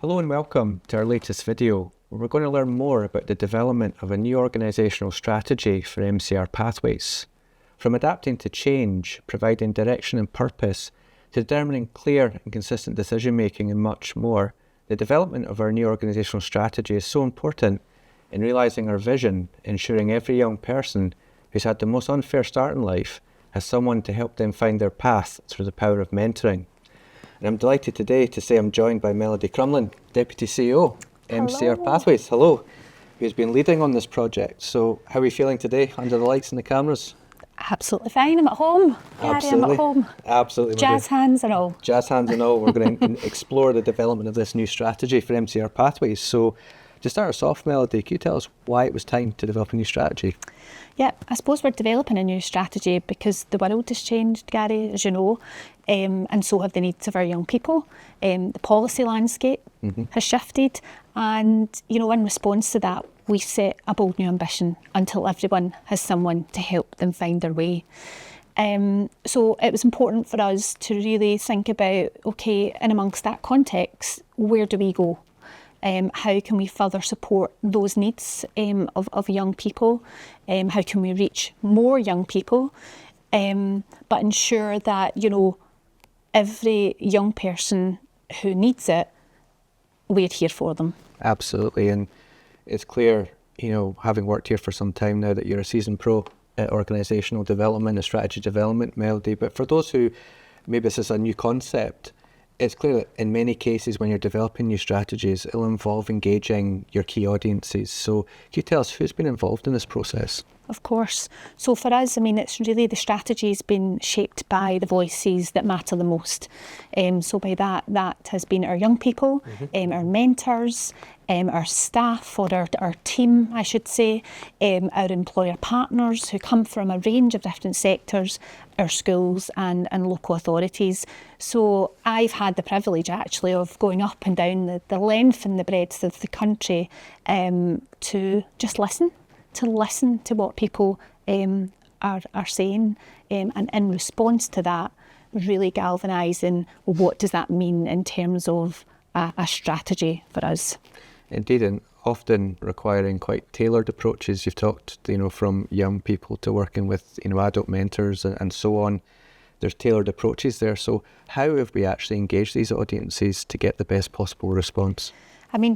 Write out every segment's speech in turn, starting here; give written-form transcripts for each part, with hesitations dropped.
Hello and welcome to our latest video, where we're going to learn more about the development of a new organisational strategy for MCR Pathways. From adapting to change, providing direction and purpose, to determining clear and consistent decision making and much more, the development of our new organisational strategy is so important in realising our vision, ensuring every young person who's had the most unfair start in life has someone to help them find their path through the power of mentoring. And I'm delighted today to say I'm joined by Melodie Crumlin, Deputy CEO, MCR Pathways. Hello, who's been leading on this project. So how are we feeling today under the lights and the cameras? Absolutely fine. I'm at home. Absolutely. I'm at home. Absolutely. Jazz hands and all. Jazz hands and all. We're going to explore the development of this new strategy for MCR Pathways. So to start us off, Melodie, can you tell us why it was time to develop a new strategy? Yeah, I suppose we're developing a new strategy because the world has changed, Gary, as you know, and so have the needs of our young people. The policy landscape has shifted, and in response to that, we set a bold new ambition until everyone has someone to help them find their way. So it was important for us to really think about, okay, and amongst that context, where do we go? How can we further support those needs of young people? How can we reach more young people? But ensure that, every young person who needs it, we're here for them. Absolutely. And it's clear, having worked here for some time now, that you're a seasoned pro at organisational development and strategy development, Melodie. But for those who maybe this is a new concept, it's clear that in many cases when you're developing new strategies, it'll involve engaging your key audiences. So can you tell us who's been involved in this process? Of course. So for us, it's really the strategy's been shaped by the voices that matter the most. So by that has been our young people, our mentors, our staff, or our team, I should say, our employer partners who come from a range of different sectors, our schools and local authorities. So I've had the privilege actually of going up and down the length and the breadth of the country to just listen to what people are saying, and in response to that, really galvanising what does that mean in terms of a strategy for us. Indeed, and often requiring quite tailored approaches. You've talked, from young people to working with, adult mentors and so on. There's tailored approaches there. So how have we actually engaged these audiences to get the best possible response?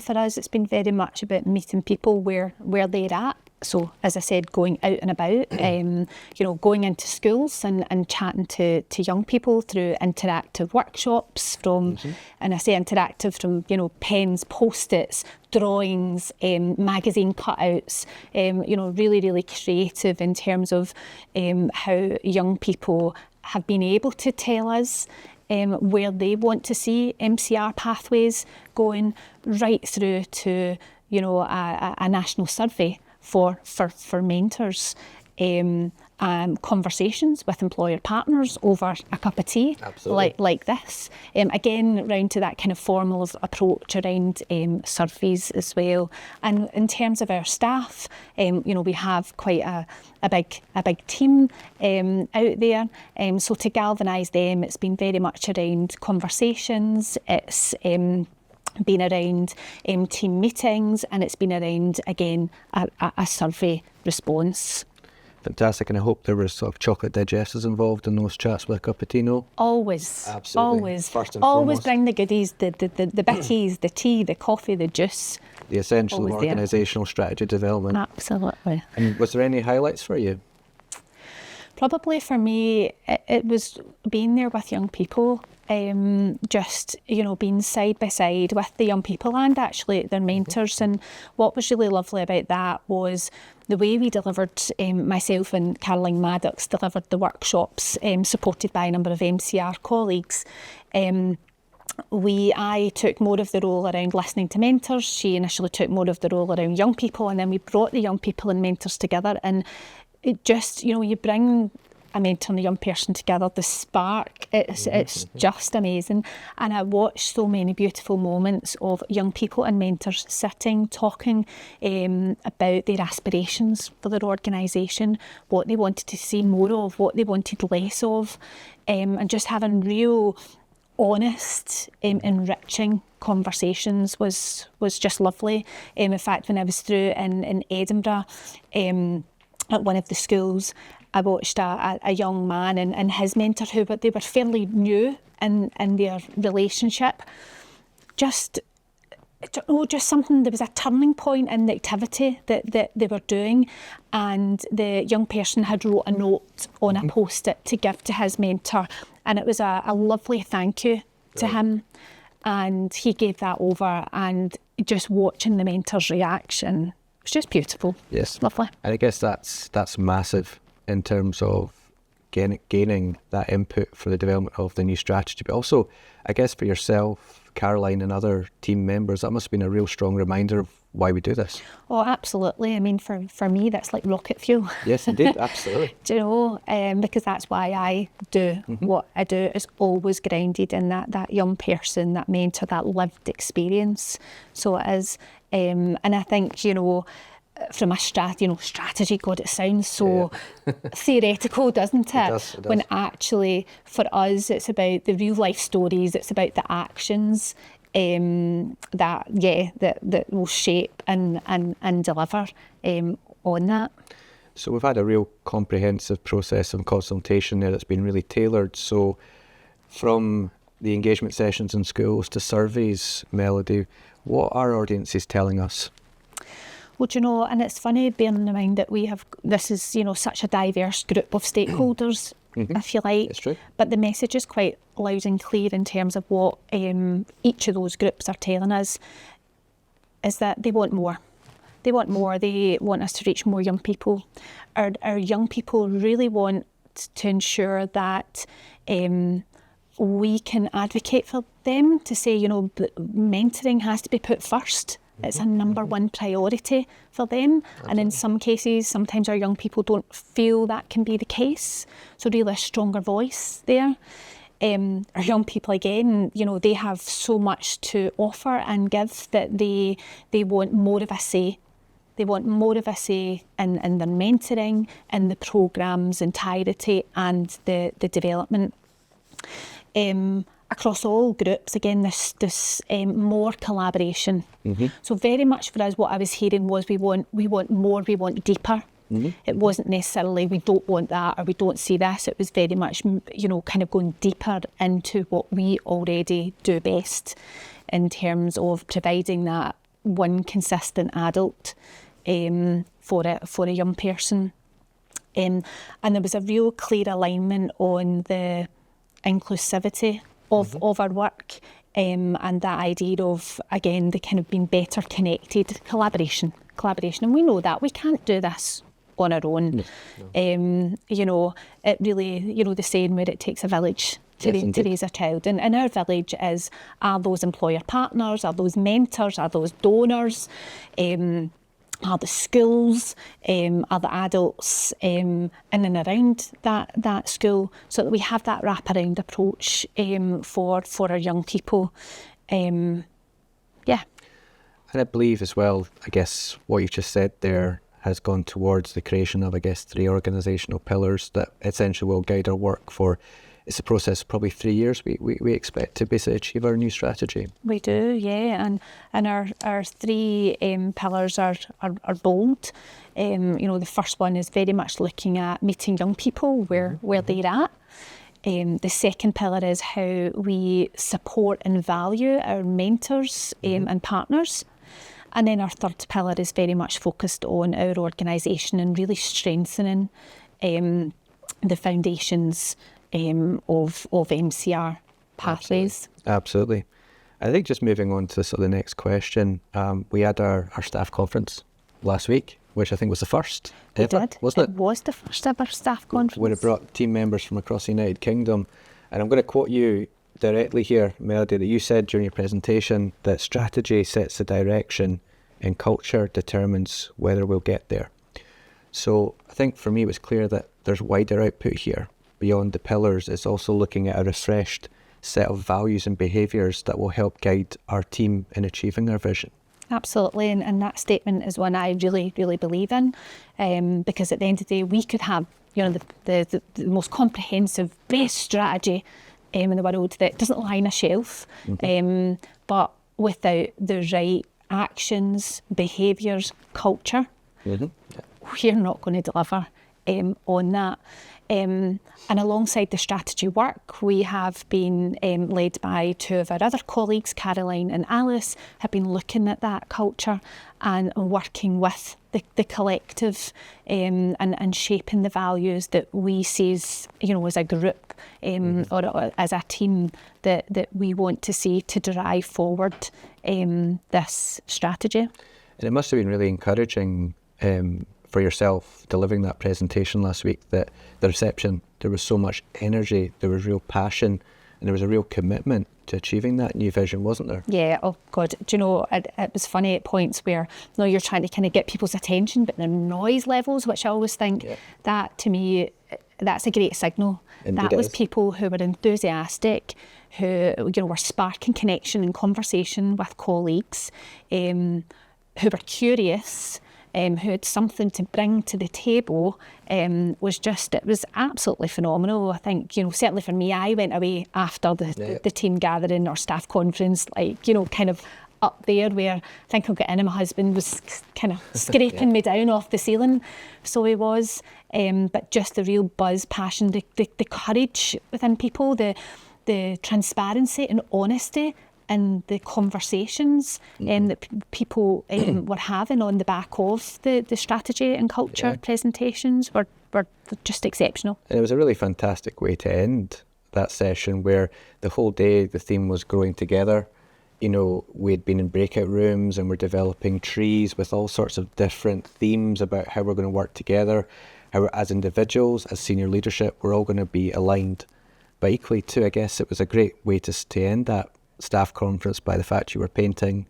For us, it's been very much about meeting people where they're at. So, as I said, going out and about, going into schools and chatting to young people through interactive workshops and I say interactive from, pens, Post-its, drawings, magazine cutouts, really, really creative in terms of how young people have been able to tell us where they want to see MCR Pathways going, right through to, a national survey for mentors, conversations with employer partners over a cup of tea, like this. Again, round to that kind of formal approach around surveys as well. And in terms of our staff, we have quite a big team out there. So to galvanise them, it's been very much around conversations. It's been around team meetings, and it's been around, again, a survey response. Fantastic, and I hope there was sort of chocolate digestives involved in those chats with a cup of tea, no? Always. Absolutely. Always. First and always foremost. Bring the goodies, the bitties, the tea, the coffee, the juice. The essential of organisational strategy development. Absolutely. And was there any highlights for you? Probably for me, it was being there with young people, just, being side by side with the young people and actually their mentors. And what was really lovely about that was the way we delivered, myself and Caroline Maddox delivered the workshops, supported by a number of MCR colleagues. I took more of the role around listening to mentors. She initially took more of the role around young people, and then we brought the young people and mentors together. And it just, you bring a mentor and a young person together, the spark, it's just amazing. And I watched so many beautiful moments of young people and mentors sitting, talking about their aspirations for their organisation, what they wanted to see more of, what they wanted less of, and just having real honest, enriching conversations was just lovely. In fact, when I was through in Edinburgh, at one of the schools, I watched a young man and his mentor, they were fairly new in their relationship. Just something, there was a turning point in the activity that they were doing, and the young person had wrote a note on a post-it to give to his mentor, and it was a lovely thank you to him, and he gave that over, and just watching the mentor's reaction, it was just beautiful. Yes. Lovely. And I guess that's massive in terms of gaining that input for the development of the new strategy, but also I guess for yourself, Caroline, and other team members, that must have been a real strong reminder of why we do this. Oh, absolutely. I mean, for me, that's like rocket fuel. Yes, indeed, absolutely. Do you know, because that's why I do what I do, is always grounded in that young person, that mentor, that lived experience. So it is, and I think, you know, from a strategy, God, it sounds so theoretical, doesn't it? It does. When actually, for us, it's about the real life stories, it's about the actions that will shape and deliver on that. So we've had a real comprehensive process of consultation there that's been really tailored. So from the engagement sessions in schools to surveys, Melodie, what are audiences telling us? Well, do you know, and it's funny bearing in mind that this is, you know, such a diverse group of stakeholders, if you like. It's true. But the message is quite loud and clear in terms of what each of those groups are telling us, is that they want more. They want more. They want us to reach more young people. Our young people really want to ensure that we can advocate for them, to say, you know, mentoring has to be put first. It's a number one priority for them. Absolutely. And in some cases, sometimes our young people don't feel that can be the case. So really a stronger voice there. Our young people, again, you know, they have so much to offer and give that they want more of a say. They want more of a say in their mentoring, in the programme's entirety and the development. Across all groups, again, this more collaboration. So very much for us, what I was hearing was we want more, we want deeper. It wasn't necessarily we don't want that or we don't see this. It was very much, you know, kind of going deeper into what we already do best in terms of providing that one consistent adult for a young person. And there was a real clear alignment on the inclusivity of our work, and that idea of, again, the kind of being better connected, collaboration. And we know that we can't do this on our own. No. You know, it really, you know, the saying where it takes a village to raise a child, and our village are those employer partners, are those mentors, are those donors, are the schools, are the adults in and around that school, so that we have that wraparound approach for our young people. And I believe as well, I guess what you've just said there has gone towards the creation of, I guess, 3 organisational pillars that essentially will guide our work for. It's a process of probably 3 years we expect to basically achieve our new strategy. We do, yeah, and our 3 pillars are bold. You know, the first one is very much looking at meeting young people where they're at. The second pillar is how we support and value our mentors and partners. And then our third pillar is very much focused on our organisation and really strengthening the foundations of MCR Pathways. Absolutely. I think just moving on to sort of the next question, we had our staff conference last week, which I think was the first ever, wasn't it? It was the first ever staff conference. Where it brought team members from across the United Kingdom. And I'm going to quote you directly here, Melodie, that you said during your presentation that strategy sets the direction and culture determines whether we'll get there. So I think for me it was clear that there's wider output here. Beyond the pillars, it's also looking at a refreshed set of values and behaviours that will help guide our team in achieving our vision. Absolutely, and that statement is one I really, really believe in, because at the end of the day, we could have, you know, the most comprehensive, best strategy in the world that doesn't line a shelf, but without the right actions, behaviours, culture, we're not going to deliver on that. And alongside the strategy work, we have been led by two of our other colleagues, Caroline and Alice, have been looking at that culture and working with the collective and shaping the values that we see as, as a group or as a team that we want to see to drive forward this strategy. And it must have been really encouraging for yourself delivering that presentation last week, that the reception, there was so much energy, there was real passion, and there was a real commitment to achieving that new vision, wasn't there? Yeah, oh God, do you know, it was funny at points where, you're trying to kind of get people's attention, but the noise levels, which I always think that, to me, that's a great signal. Indeed that was people who were enthusiastic, who, were sparking connection and conversation with colleagues, who were curious, who had something to bring to the table, it was absolutely phenomenal. I think, certainly for me, I went away after the team gathering or staff conference, kind of up there where I think I got in and my husband was kind of scraping me down off the ceiling. So he was, but just the real buzz, passion, the courage within people, the transparency and honesty and the conversations that people were having on the back of the strategy and culture presentations were just exceptional. And it was a really fantastic way to end that session, where the whole day the theme was growing together. We'd been in breakout rooms and we're developing trees with all sorts of different themes about how we're going to work together, how as individuals, as senior leadership, we're all going to be aligned. But equally too, I guess it was a great way to end that staff conference by the fact you were painting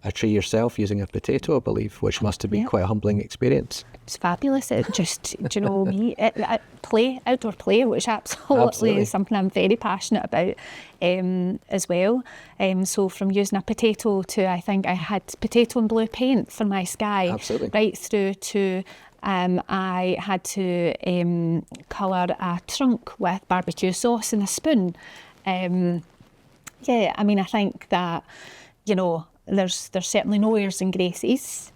a tree yourself using a potato, I believe, which must have been quite a humbling experience. It's fabulous. It just, me, outdoor play, which absolutely is something I'm very passionate about as well. So from using a potato to, I think I had potato and blue paint for my sky, right through to I had to colour a trunk with barbecue sauce and a spoon. I think that, there's certainly no airs and graces.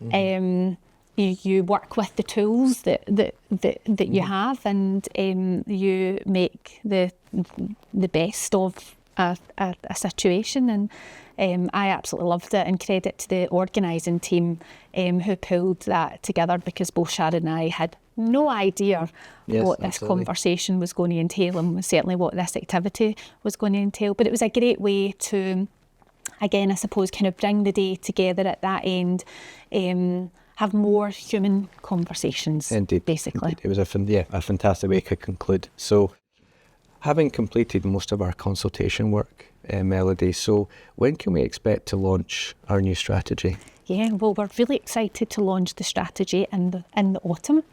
You work with the tools that you have, and you make the best of a situation. And I absolutely loved it, and credit to the organising team who pulled that together, because both Sharon and I had no idea what this conversation was going to entail, and certainly what this activity was going to entail. But it was a great way to, again, I suppose, kind of bring the day together at that end, have more human conversations. Indeed, basically. Indeed. It was a fantastic way to conclude. So, having completed most of our consultation work, Melodie, so when can we expect to launch our new strategy? Yeah, well, we're really excited to launch the strategy in the autumn.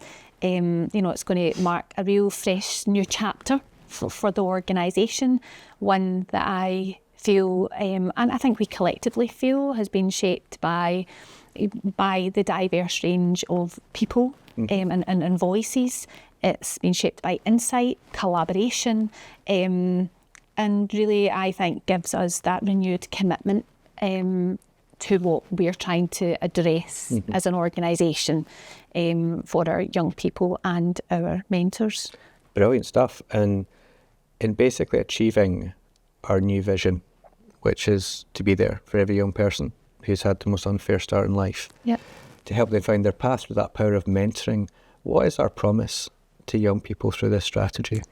It's going to mark a real fresh new chapter for the organisation, one that I feel, and I think we collectively feel, has been shaped by the diverse range of people and voices. It's been shaped by insight, collaboration, and really, I think, gives us that renewed commitment to what we're trying to address as an organisation for our young people and our mentors. Brilliant stuff. And in basically achieving our new vision, which is to be there for every young person who's had the most unfair start in life, to help them find their path through that power of mentoring, what is our promise to young people through this strategy?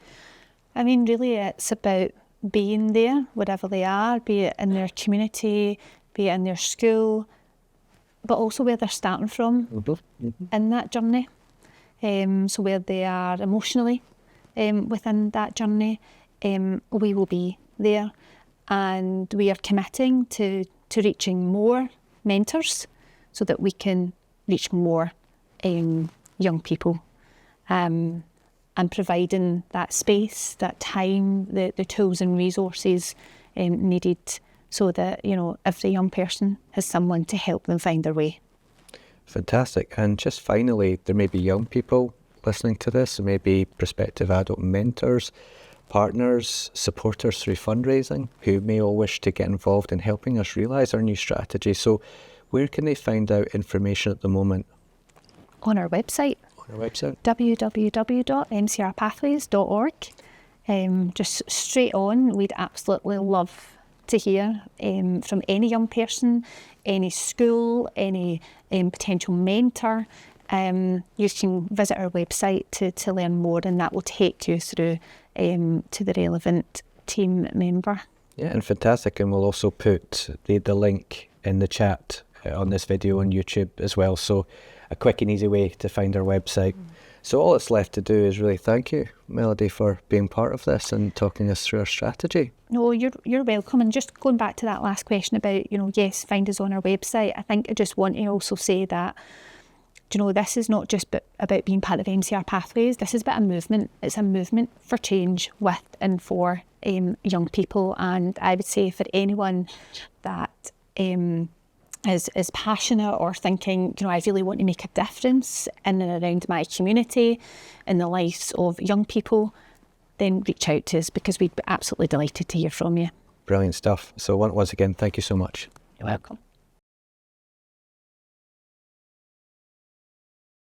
I mean, really, it's about being there wherever they are, be it in their community, be it in their school, but also where they're starting from in that journey. So where they are emotionally within that journey, we will be there, and we are committing to reaching more mentors so that we can reach more young people, and providing that space, that time, the tools and resources needed, so that every young person has someone to help them find their way. Fantastic. And just finally, there may be young people listening to this, there may be prospective adult mentors. partners, supporters through fundraising who may all wish to get involved in helping us realise our new strategy. So where can they find out information at the moment? On our website. On our website? www.mcrpathways.org. Just straight on, we'd absolutely love to hear from any young person, any school, any potential mentor. You can visit our website to learn more, and that will take you through to the relevant team member. Yeah, and fantastic. And we'll also put the link in the chat on this video on YouTube as well. So a quick and easy way to find our website. So all that's left to do is really thank you, Melodie, for being part of this and talking us through our strategy. No, you're welcome. And just going back to that last question about, yes, find us on our website. I think I just want to also say that, this is not just about being part of MCR Pathways. This is about a movement. It's a movement for change with and for young people. And I would say for anyone that is passionate or thinking, I really want to make a difference in and around my community, in the lives of young people, then reach out to us, because we'd be absolutely delighted to hear from you. Brilliant stuff. So once again, thank you so much. You're welcome.